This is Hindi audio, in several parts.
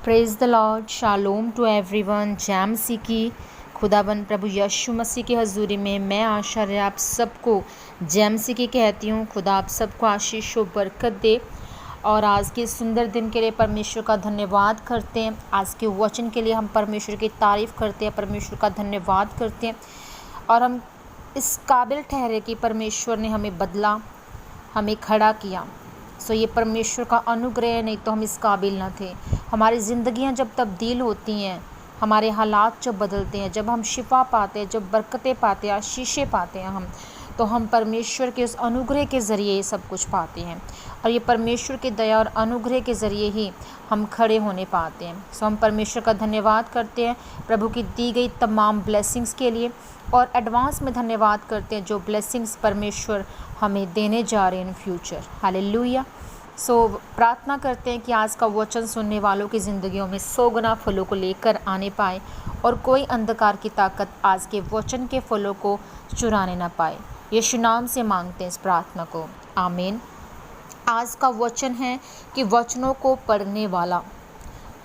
Praise the Lord, shalom to everyone. जैम सी की खुदाबंद प्रभु यीशु मसीह की हजूरी में मैं आशा आप सबको जैम सी की कहती हूँ। खुदा आप सबको आशीष व बरकत दे और आज के सुंदर दिन के लिए परमेश्वर का धन्यवाद करते हैं। आज के वचन के लिए हम परमेश्वर की तारीफ़ करते हैं, परमेश्वर का धन्यवाद करते हैं और हम इस काबिल ठहरे कि परमेश्वर ने हमें बदला, हमें खड़ा किया। ये परमेश्वर का अनुग्रह है, नहीं तो हम इस काबिल न थे। हमारी ज़िंदगियां जब तब्दील होती हैं, हमारे हालात जब बदलते हैं, जब हम शिफा पाते हैं, जब बरकतें पाते हैं, आशीषें पाते हैं तो हम परमेश्वर के उस अनुग्रह के ज़रिए ये सब कुछ पाते हैं और ये परमेश्वर की दया और अनुग्रह के ज़रिए ही हम खड़े होने पाते हैं। हम परमेश्वर का धन्यवाद करते हैं प्रभु की दी गई तमाम ब्लेसिंग्स के लिए और एडवांस में धन्यवाद करते हैं जो ब्लेसिंग्स परमेश्वर हमें देने जा रहे हैं इन फ्यूचर। हालेलुया। प्रार्थना करते हैं कि आज का वचन सुनने वालों की ज़िंदगियों में 100 गुना फलों को लेकर आने पाए और कोई अंधकार की ताकत आज के वचन के फलों को चुराने ना पाए। यीशु नाम से मांगते हैं इस प्रार्थना को, आमीन। आज का वचन है कि वचनों को पढ़ने वाला।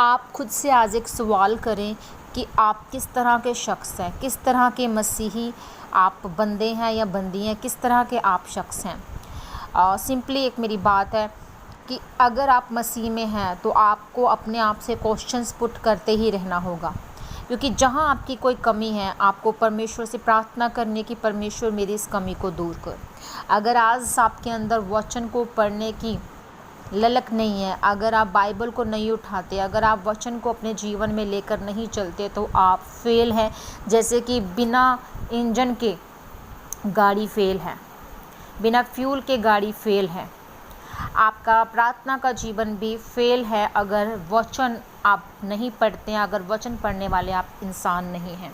आप खुद से आज एक सवाल करें कि आप किस तरह के शख्स हैं, किस तरह के मसीही आप बंदे हैं या बंदी हैं, किस तरह के आप शख्स हैं। सिंपली एक मेरी बात है कि अगर आप मसीह में हैं तो आपको अपने आप से क्वेश्चंस पुट करते ही रहना होगा, क्योंकि जहां आपकी कोई कमी है आपको परमेश्वर से प्रार्थना करने की, परमेश्वर मेरी इस कमी को दूर कर। अगर आज आपके अंदर वचन को पढ़ने की ललक नहीं है, अगर आप बाइबल को नहीं उठाते, अगर आप वचन को अपने जीवन में लेकर नहीं चलते तो आप फेल हैं। जैसे कि बिना इंजन के गाड़ी फेल है, बिना फ्यूल के गाड़ी फेल है। आपका प्रार्थना का जीवन भी फेल है अगर वचन आप नहीं पढ़ते हैं, अगर वचन पढ़ने वाले आप इंसान नहीं हैं।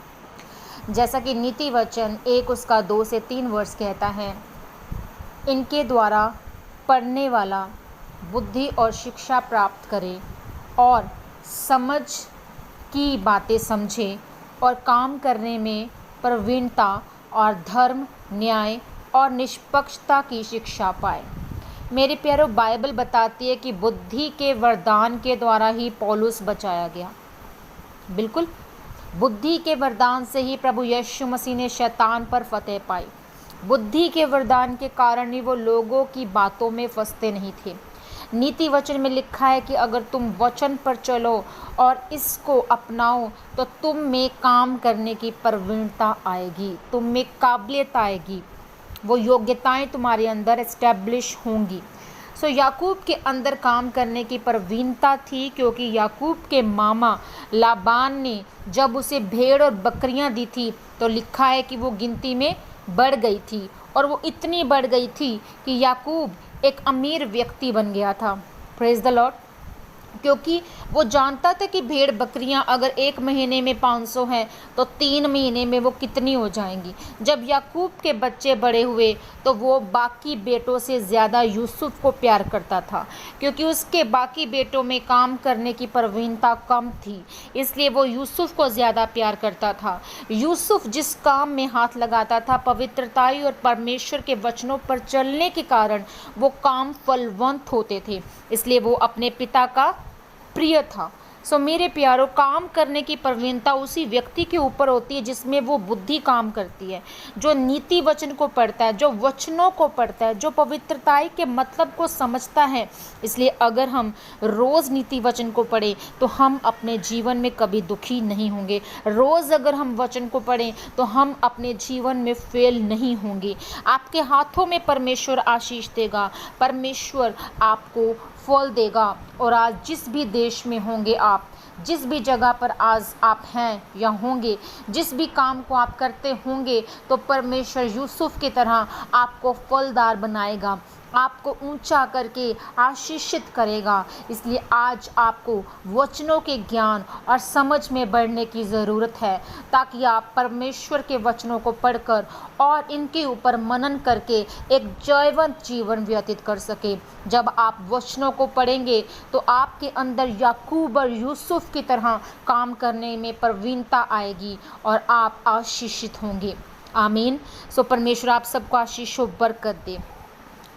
जैसा कि नीति वचन 1 उसका 2 से 3 वर्ष कहता है, इनके द्वारा पढ़ने वाला बुद्धि और शिक्षा प्राप्त करे और समझ की बातें समझे और काम करने में प्रवीणता और धर्म, न्याय और निष्पक्षता की शिक्षा पाए। मेरे प्यारों, बाइबल बताती है कि बुद्धि के वरदान के द्वारा ही पौलुस बचाया गया। बिल्कुल, बुद्धि के वरदान से ही प्रभु यीशु मसीह ने शैतान पर फतेह पाई। बुद्धि के वरदान के कारण ही वो लोगों की बातों में फंसते नहीं थे। नीति वचन में लिखा है कि अगर तुम वचन पर चलो और इसको अपनाओ तो तुम में काम करने की प्रवीणता आएगी, तुम में काबिलियत आएगी, वो योग्यताएं तुम्हारे अंदर एस्टैब्लिश होंगी। याकूब के अंदर काम करने की प्रवीणता थी, क्योंकि याकूब के मामा लाबान ने जब उसे भेड़ और बकरियां दी थी तो लिखा है कि वो गिनती में बढ़ गई थी और वो इतनी बढ़ गई थी कि याकूब एक अमीर व्यक्ति बन गया था। Praise the Lord. क्योंकि वो जानता था कि भेड़ बकरियां अगर 1 महीने में 500 हैं तो 3 महीने में वो कितनी हो जाएंगी। जब याकूब के बच्चे बड़े हुए तो वो बाकी बेटों से ज़्यादा यूसुफ को प्यार करता था, क्योंकि उसके बाकी बेटों में काम करने की प्रवीणता कम थी, इसलिए वो यूसुफ को ज़्यादा प्यार करता था। यूसुफ जिस काम में हाथ लगाता था, पवित्रताई और परमेश्वर के वचनों पर चलने के कारण वो काम फलवंत होते थे, इसलिए वो अपने पिता का प्रिय था। मेरे प्यारों, काम करने की प्रवीणता उसी व्यक्ति के ऊपर होती है जिसमें वो बुद्धि काम करती है, जो नीति वचन को पढ़ता है, जो वचनों को पढ़ता है, जो पवित्रताई के मतलब को समझता है। इसलिए अगर हम रोज़ नीति वचन को पढ़ें तो हम अपने जीवन में कभी दुखी नहीं होंगे। रोज़ अगर हम वचन को पढ़ें तो हम अपने जीवन में फेल नहीं होंगे। आपके हाथों में परमेश्वर आशीष देगा, परमेश्वर आपको फल देगा। और आज जिस भी देश में होंगे आप, जिस भी जगह पर आज आप हैं या होंगे, जिस भी काम को आप करते होंगे, तो परमेश्वर यूसुफ की तरह आपको फलदार बनाएगा, आपको ऊंचा करके आशीषित करेगा। इसलिए आज आपको वचनों के ज्ञान और समझ में बढ़ने की ज़रूरत है, ताकि आप परमेश्वर के वचनों को पढ़कर और इनके ऊपर मनन करके एक जयवंत जीवन व्यतीत कर सके। जब आप वचनों को पढ़ेंगे तो आपके अंदर याकूब और यूसुफ की तरह काम करने में प्रवीणता आएगी और आप आशीषित होंगे। आमीन। परमेश्वर आप सबको आशीष व बरकत दे।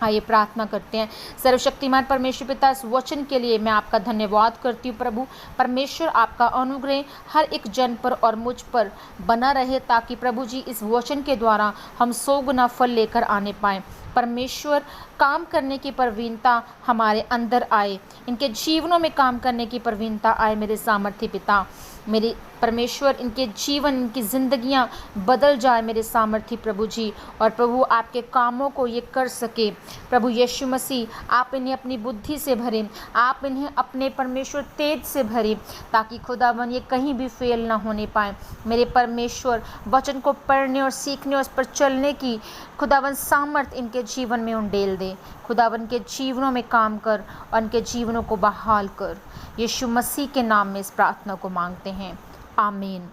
आइए प्रार्थना करते हैं। सर्वशक्तिमान परमेश्वर पिता, इस वचन के लिए मैं आपका धन्यवाद करती हूँ प्रभु। परमेश्वर आपका अनुग्रह हर एक जन पर और मुझ पर बना रहे, ताकि प्रभु जी इस वचन के द्वारा हम 100 गुना फल लेकर आने पाएँ। परमेश्वर काम करने की प्रवीणता हमारे अंदर आए, इनके जीवनों में काम करने की प्रवीणता आए मेरे सामर्थ्य पिता। मेरे परमेश्वर इनके जीवन, इनकी ज़िंदगियां बदल जाए मेरे सामर्थ्य प्रभु जी, और प्रभु आपके कामों को ये कर सके। प्रभु यीशु मसीह, आप इन्हें अपनी बुद्धि से भरें, आप इन्हें अपने परमेश्वर तेज से भरें, ताकि खुदावन ये कहीं भी फेल ना होने पाए। मेरे परमेश्वर वचन को पढ़ने और सीखने और उस पर चलने की खुदावन सामर्थ इनके जीवन में उंडेल दे। खुदावन के जीवनों में काम कर और उनके जीवनों को बहाल कर। यीशु मसीह के नाम में इस प्रार्थना को मांगते हैं, आमीन।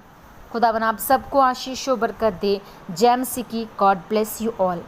खुदावन आप सबको आशीष और बरकत दे। जय मसीह की। God bless you all.